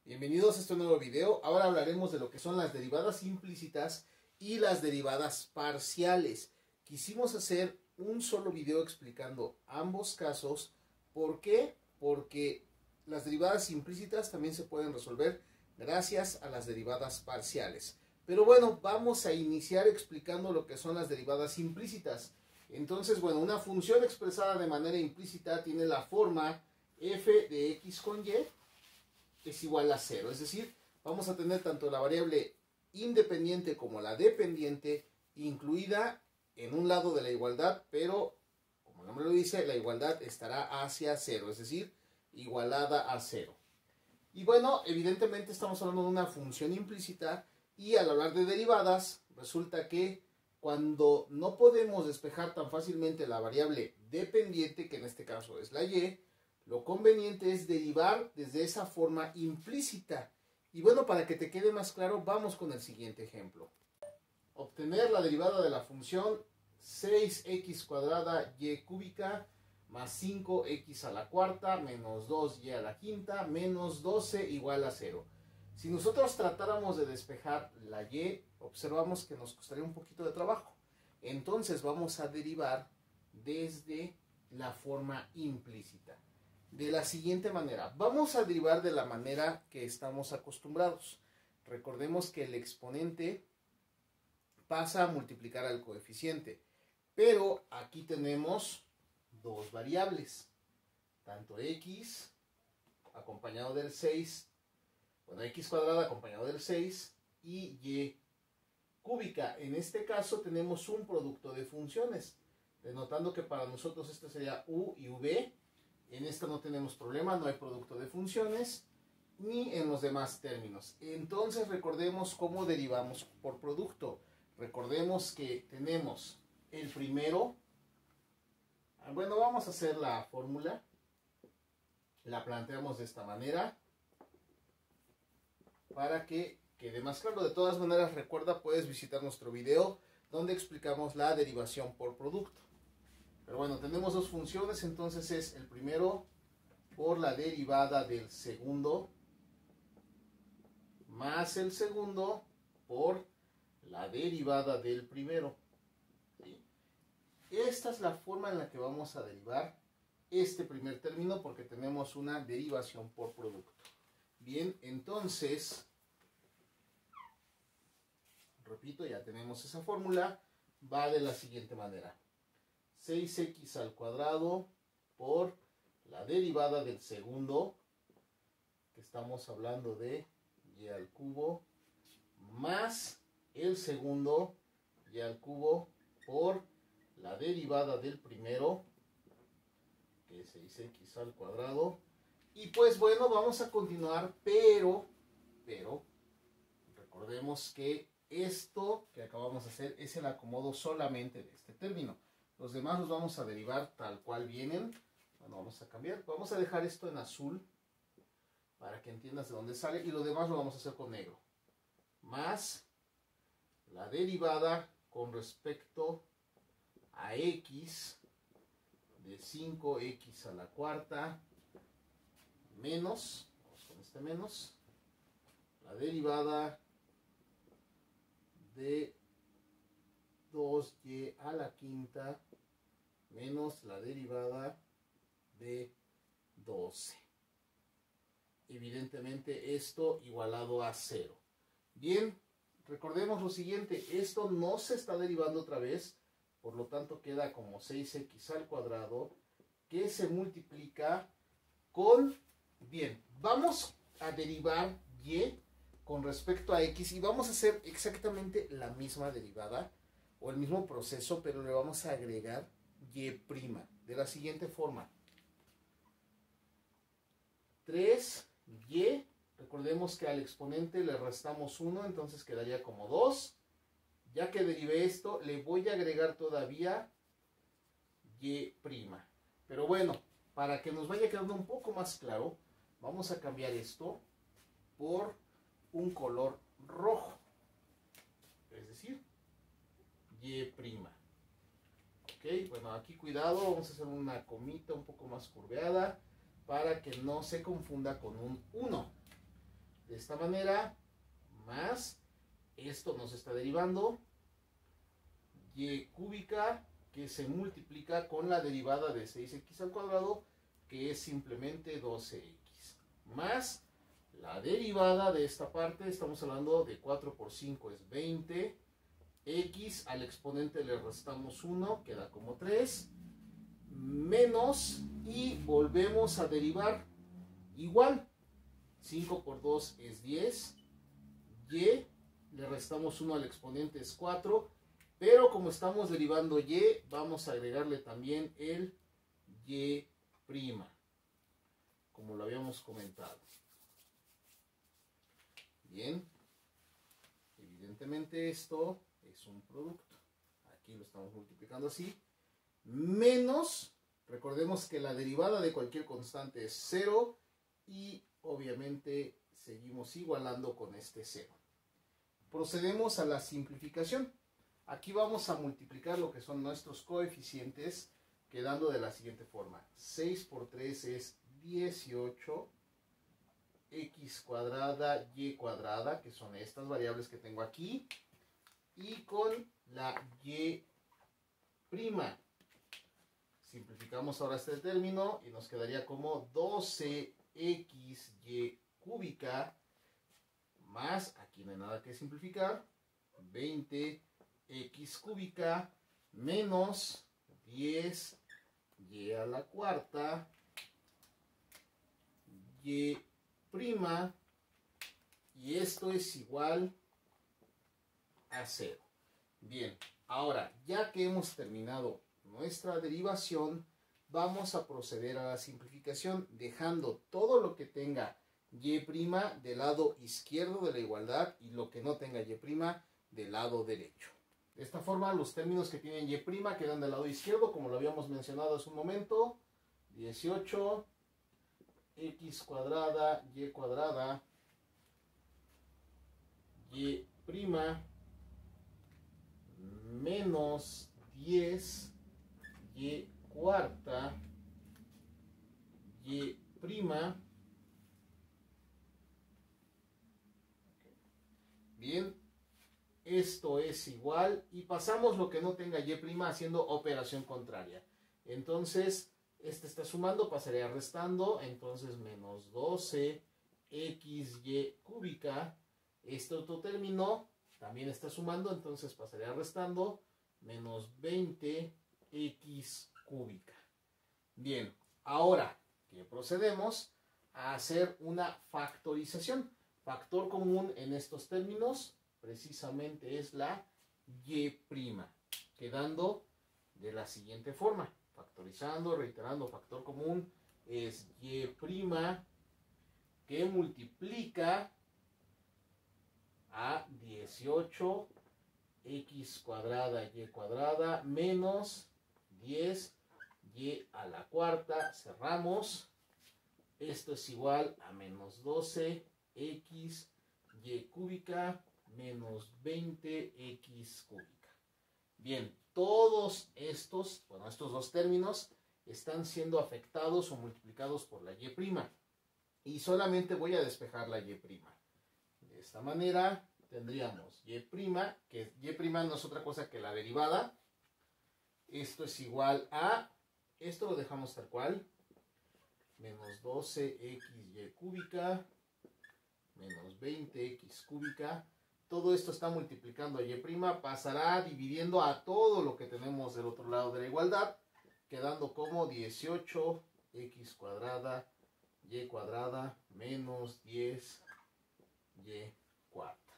Bienvenidos a este nuevo video. Ahora hablaremos de lo que son las derivadas implícitas y las derivadas parciales. Quisimos hacer un solo video explicando ambos casos. ¿Por qué? Porque las derivadas implícitas también se pueden resolver gracias a las derivadas parciales. Pero bueno, vamos a iniciar explicando lo que son las derivadas implícitas. Entonces, bueno, una función expresada de manera implícita tiene la forma f de x con y es igual a 0. Es decir, vamos a tener tanto la variable independiente como la dependiente incluida en un lado de la igualdad, pero como el nombre lo dice, la igualdad estará hacia 0, es decir, igualada a 0. Y bueno, evidentemente estamos hablando de una función implícita y al hablar de derivadas, resulta que cuando no podemos despejar tan fácilmente la variable dependiente, que en este caso es la y, lo conveniente es derivar desde esa forma implícita. Y bueno, para que te quede más claro, vamos con el siguiente ejemplo. Obtener la derivada de la función 6x cuadrada y cúbica más 5x a la cuarta menos 2y a la quinta menos 12 igual a 0. Si nosotros tratáramos de despejar la y, observamos que nos costaría un poquito de trabajo. Entonces vamos a derivar desde la forma implícita. De la siguiente manera, vamos a derivar de la manera que estamos acostumbrados. Recordemos que el exponente pasa a multiplicar al coeficiente, pero aquí tenemos dos variables, tanto x acompañado del 6, bueno, x cuadrada acompañado del 6 y cúbica. En este caso tenemos un producto de funciones, denotando que para nosotros este sería u y v. En esta no tenemos problema, no hay producto de funciones, ni en los demás términos. Entonces recordemos cómo derivamos por producto. Recordemos que tenemos el primero. Bueno, vamos a hacer la fórmula. La planteamos de esta manera para que quede más claro. De todas maneras, recuerda, puedes visitar nuestro video donde explicamos la derivación por producto. Pero bueno, tenemos dos funciones, entonces es el primero por la derivada del segundo más el segundo por la derivada del primero. ¿Sí? Esta es la forma en la que vamos a derivar este primer término porque tenemos una derivación por producto. Bien, entonces, repito, ya tenemos esa fórmula, va de la siguiente manera. 6x al cuadrado por la derivada del segundo, que estamos hablando de y al cubo, más el segundo y al cubo por la derivada del primero, que es 6x al cuadrado. Y pues bueno, vamos a continuar, pero recordemos que esto que acabamos de hacer es el acomodo solamente de este término. Los demás los vamos a derivar tal cual vienen. Bueno, vamos a cambiar. Vamos a dejar esto en azul para que entiendas de dónde sale. Y lo demás lo vamos a hacer con negro. Más la derivada con respecto a x de 5x a la cuarta menos, vamos con este menos, la derivada de 2y a la quinta menos la derivada de 12. Evidentemente esto igualado a 0. Bien, recordemos lo siguiente, esto no se está derivando otra vez, por lo tanto queda como 6x al cuadrado que se multiplica con, bien, vamos a derivar y con respecto a x y vamos a hacer exactamente la misma derivada o el mismo proceso, pero le vamos a agregar y' de la siguiente forma. 3y, recordemos que al exponente le restamos 1, entonces quedaría como 2. Ya que derivé esto, le voy a agregar todavía y'. Pero bueno, para que nos vaya quedando un poco más claro, vamos a cambiar esto por un color rojo. Es decir, y'. Ok, bueno, aquí cuidado, vamos a hacer una comita un poco más curveada para que no se confunda con un 1. de esta manera, más, esto nos está derivando, y cúbica, que se multiplica con la derivada de 6x al cuadrado, que es simplemente 12x, más la derivada de esta parte, estamos hablando de 4 por 5 es 20, x al exponente le restamos 1, queda como 3, menos, y volvemos a derivar, igual, 5 por 2 es 10, y le restamos 1 al exponente es 4, pero como estamos derivando y, vamos a agregarle también el y', como lo habíamos comentado. Bien, evidentemente esto es un producto. Aquí lo estamos multiplicando así. Menos, recordemos que la derivada de cualquier constante es 0 y obviamente seguimos igualando con este 0. Procedemos a la simplificación. Aquí vamos a multiplicar lo que son nuestros coeficientes, quedando de la siguiente forma. 6 por 3 es 18, x cuadrada, y cuadrada, que son estas variables que tengo aquí, y con la y'. Simplificamos ahora este término y nos quedaría como 12xy cúbica, más, aquí no hay nada que simplificar, 20x cúbica menos 10y a la cuarta y', y esto es igual a 0. Bien, ahora ya que hemos terminado nuestra derivación, vamos a proceder a la simplificación, dejando todo lo que tenga y' del lado izquierdo de la igualdad y lo que no tenga y' del lado derecho. De esta forma, los términos que tienen y' quedan del lado izquierdo, como lo habíamos mencionado hace un momento. 18 x cuadrada, y cuadrada, y' menos 10 y cuarta, y'. Bien, esto es igual, y pasamos lo que no tenga y' haciendo operación contraria. Entonces, este está sumando, pasaría restando, entonces menos 12xy cúbica. Este otro término también está sumando, entonces pasaría restando, menos 20x cúbica. Bien, ahora que procedemos a hacer una factorización. Factor común en estos términos precisamente es la y', quedando de la siguiente forma. Factorizando, reiterando, factor común es y' que multiplica a 18 x cuadrada, y cuadrada menos 10 y a la cuarta, cerramos. Esto es igual a menos 12 x y cúbica menos 20x cúbica. Bien, todos estos, bueno, estos dos términos están siendo afectados o multiplicados por la y'. Y solamente voy a despejar la y'. De esta manera tendríamos y', que y' no es otra cosa que la derivada. Esto es igual a, esto lo dejamos tal cual, menos 12xy cúbica menos 20x cúbica. Todo esto está multiplicando a y', pasará dividiendo a todo lo que tenemos del otro lado de la igualdad, quedando como 18x cuadrada, y cuadrada menos 10y cuarta.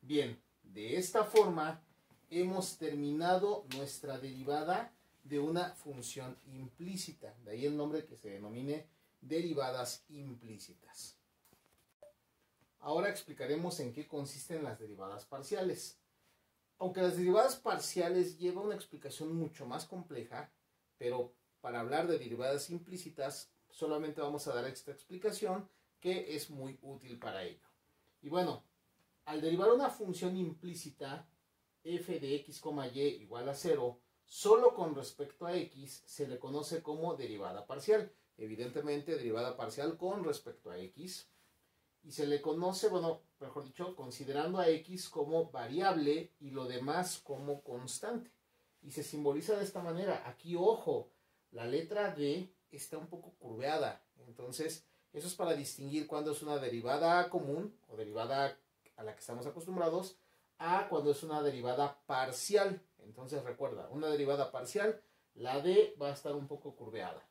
Bien, de esta forma hemos terminado nuestra derivada de una función implícita. De ahí el nombre que se denomine derivadas implícitas. Ahora explicaremos en qué consisten las derivadas parciales. Aunque las derivadas parciales llevan una explicación mucho más compleja, pero para hablar de derivadas implícitas solamente vamos a dar esta explicación que es muy útil para ello. Y bueno, al derivar una función implícita f de x, y igual a 0, solo con respecto a x se le conoce como derivada parcial. Evidentemente, derivada parcial con respecto a x. y se le conoce, bueno, mejor dicho, considerando a x como variable y lo demás como constante. Y se simboliza de esta manera. Aquí, ojo, la letra D está un poco curveada. Entonces, eso es para distinguir cuándo es una derivada común o derivada a la que estamos acostumbrados a cuando es una derivada parcial. Entonces, recuerda, una derivada parcial, la D va a estar un poco curveada.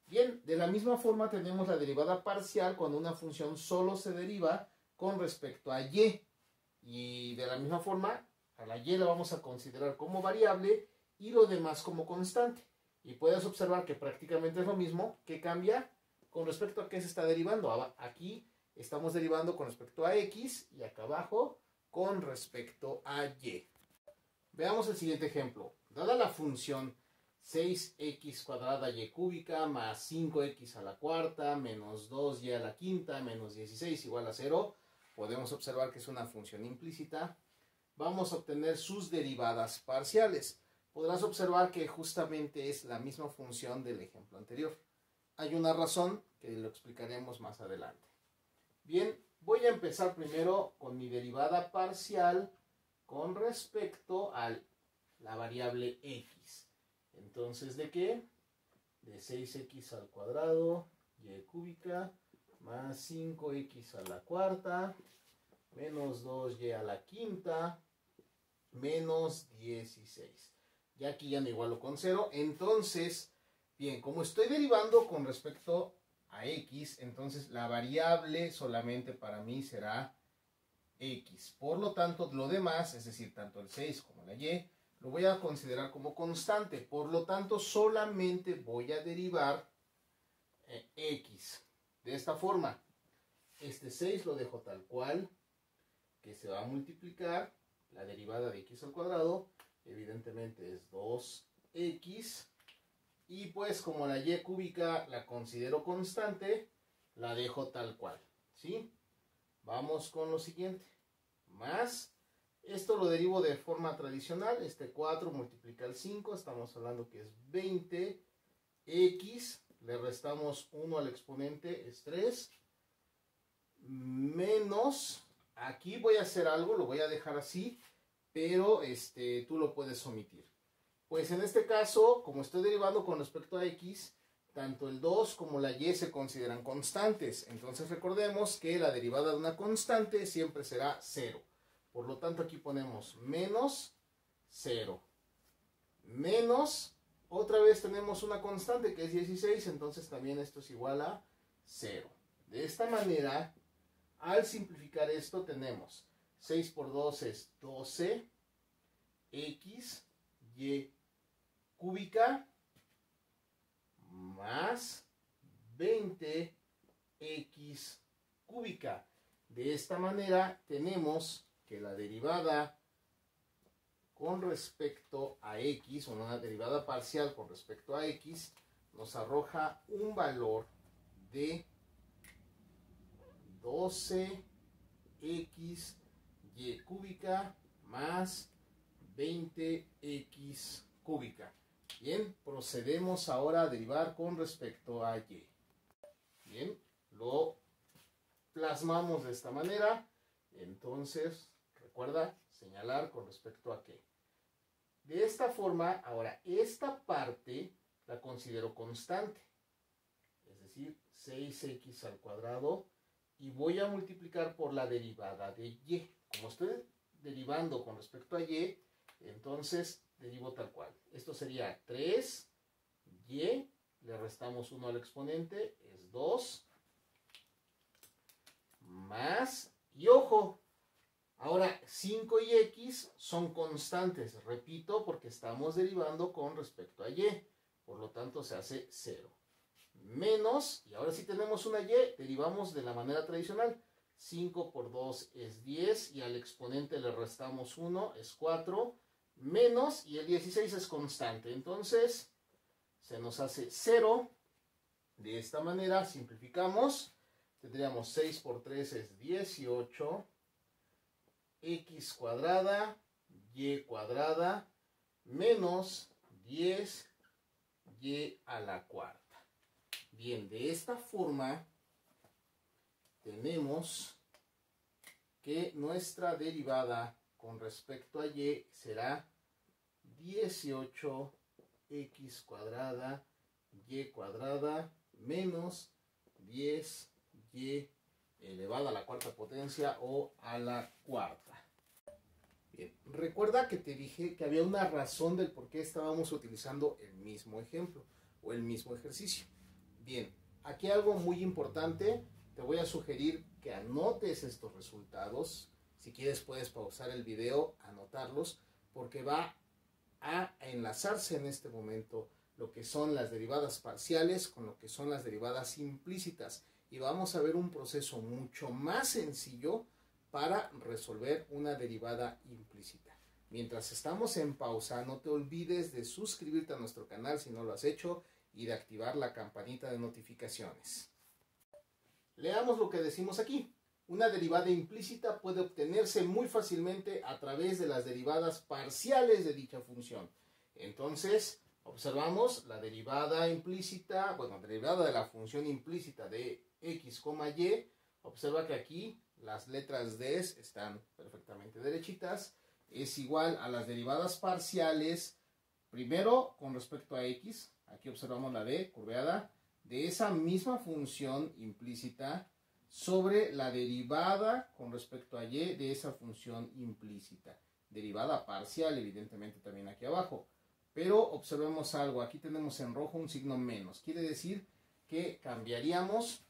Bien, de la misma forma tenemos la derivada parcial cuando una función solo se deriva con respecto a y. Y de la misma forma, a la y la vamos a considerar como variable y lo demás como constante. Y puedes observar que prácticamente es lo mismo. ¿Qué cambia? Con respecto a qué se está derivando. Aquí estamos derivando con respecto a x y acá abajo con respecto a y. Veamos el siguiente ejemplo. Dada la función 6x cuadrada y cúbica más 5x a la cuarta menos 2y a la quinta menos 16 igual a 0, podemos observar que es una función implícita. Vamos a obtener sus derivadas parciales. Podrás observar que justamente es la misma función del ejemplo anterior. Hay una razón que lo explicaremos más adelante. Bien, voy a empezar primero con mi derivada parcial con respecto a la variable x. Entonces, ¿de qué? De 6x al cuadrado y cúbica más 5x a la cuarta menos 2y a la quinta menos 16. Ya aquí ya me igualo con 0. Entonces, bien, como estoy derivando con respecto a x, entonces la variable solamente para mí será x. Por lo tanto, lo demás, es decir, tanto el 6 como la y, lo voy a considerar como constante. Por lo tanto, solamente voy a derivar x. De esta forma, este 6 lo dejo tal cual, que se va a multiplicar. La derivada de x al cuadrado, evidentemente, es 2x. Y pues, como la y cúbica la considero constante, la dejo tal cual, ¿sí? Vamos con lo siguiente. Más, esto lo derivo de forma tradicional. Este 4 multiplica el 5, estamos hablando que es 20x. Le restamos 1 al exponente, es 3. Menos, aquí voy a hacer algo, lo voy a dejar así, pero tú lo puedes omitir. Pues en este caso, como estoy derivando con respecto a x, tanto el 2 como la y se consideran constantes. Entonces recordemos que la derivada de una constante siempre será 0. Por lo tanto, aquí ponemos menos 0. Menos, otra vez tenemos una constante que es 16, entonces también esto es igual a 0. De esta manera, al simplificar esto, tenemos 6 por 2 es 12, x, y cúbica, más 20x cúbica. De esta manera tenemos que la derivada con respecto a x, o una derivada parcial con respecto a x, nos arroja un valor de 12x y cúbica más 20x cúbica. Bien, procedemos ahora a derivar con respecto a y. Bien, lo plasmamos de esta manera. Entonces, recuerda señalar con respecto a qué. De esta forma, ahora, esta parte la considero constante. Es decir, 6x al cuadrado. Y voy a multiplicar por la derivada de y. Como estoy derivando con respecto a y, entonces derivo tal cual. Esto sería 3y, le restamos 1 al exponente, es 2, más, y ojo, ahora 5 y x son constantes, repito, porque estamos derivando con respecto a y, por lo tanto se hace 0. Menos, y ahora sí tenemos una y, derivamos de la manera tradicional. 5 por 2 es 10 y al exponente le restamos 1, es 4, menos, y el 16 es constante. Entonces, se nos hace 0. De esta manera, simplificamos. Tendríamos 6 por 3 es 18, x cuadrada, y cuadrada, menos 10y a la cuarta. Bien, de esta forma tenemos que nuestra derivada con respecto a y será 18x cuadrada y cuadrada menos 10y elevada a la cuarta potencia o a la cuarta. Bien, recuerda que te dije que había una razón del por qué estábamos utilizando el mismo ejemplo o el mismo ejercicio. Bien, aquí algo muy importante, te voy a sugerir que anotes estos resultados. Si quieres puedes pausar el video, anotarlos, porque va a enlazarse en este momento lo que son las derivadas parciales con lo que son las derivadas implícitas. Y vamos a ver un proceso mucho más sencillo para resolver una derivada implícita. Mientras estamos en pausa, no te olvides de suscribirte a nuestro canal si no lo has hecho y de activar la campanita de notificaciones. Leamos lo que decimos aquí. Una derivada implícita puede obtenerse muy fácilmente a través de las derivadas parciales de dicha función. Entonces, observamos la derivada implícita, bueno, derivada de la función implícita de x, y. Observa que aquí las letras d están perfectamente derechitas. Es igual a las derivadas parciales, primero con respecto a x, aquí observamos la d curveada, de esa misma función implícita sobre la derivada con respecto a y de esa función implícita. Derivada parcial, evidentemente, también aquí abajo. Pero observemos algo, aquí tenemos en rojo un signo menos. Quiere decir que cambiaríamos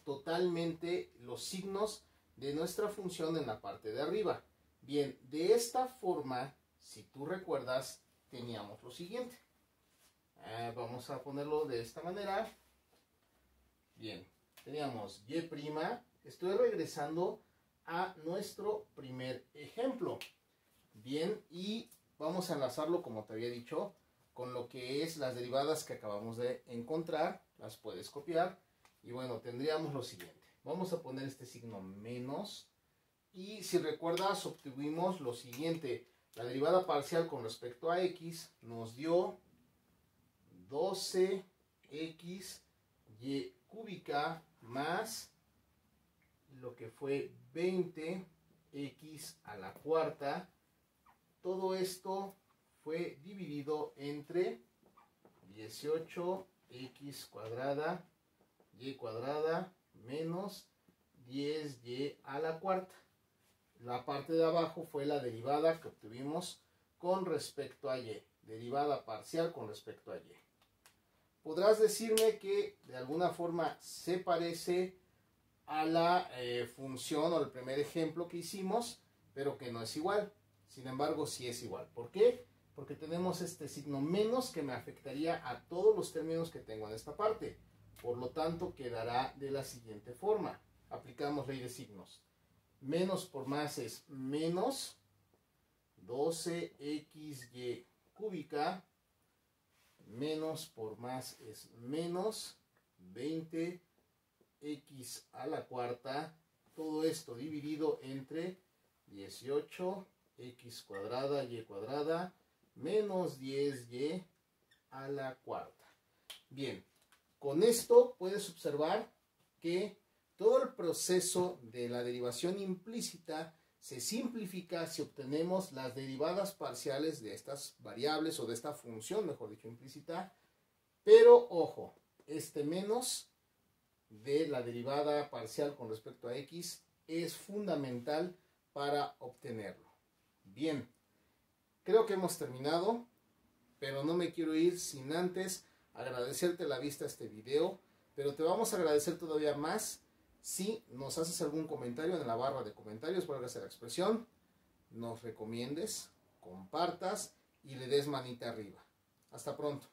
totalmente los signos de nuestra función en la parte de arriba. Bien, de esta forma, si tú recuerdas, teníamos lo siguiente. Vamos a ponerlo de esta manera. Bien, teníamos y'. Estoy regresando a nuestro primer ejemplo. Bien, y vamos a enlazarlo, como te había dicho, con lo que es las derivadas que acabamos de encontrar. Las puedes copiar. Y bueno, tendríamos lo siguiente. Vamos a poner este signo menos. Y si recuerdas, obtuvimos lo siguiente. La derivada parcial con respecto a x nos dio 12x y cúbica más lo que fue 20x a la cuarta. Todo esto fue dividido entre 18x cuadrada y cuadrada menos 10y a la cuarta. La parte de abajo fue la derivada que obtuvimos con respecto a y. Derivada parcial con respecto a y. Podrás decirme que de alguna forma se parece a la función o el primer ejemplo que hicimos, pero que no es igual. Sin embargo, sí es igual. ¿Por qué? Porque tenemos este signo menos que me afectaría a todos los términos que tengo en esta parte. Por lo tanto, quedará de la siguiente forma. Aplicamos ley de signos. Menos por más es menos 12xy cúbica. Menos por más es menos 20x a la cuarta. Todo esto dividido entre 18x cuadrada y cuadrada menos 10y a la cuarta. Bien, con esto puedes observar que todo el proceso de la derivación implícita se simplifica si obtenemos las derivadas parciales de estas variables o de esta función, mejor dicho, implícita. Pero, ojo, este menos de la derivada parcial con respecto a x es fundamental para obtenerlo. Bien, creo que hemos terminado, pero no me quiero ir sin antes agradecerte la vista a este video, pero te vamos a agradecer todavía más si nos haces algún comentario en la barra de comentarios, válgase la expresión, nos recomiendes, compartas y le des manita arriba. Hasta pronto.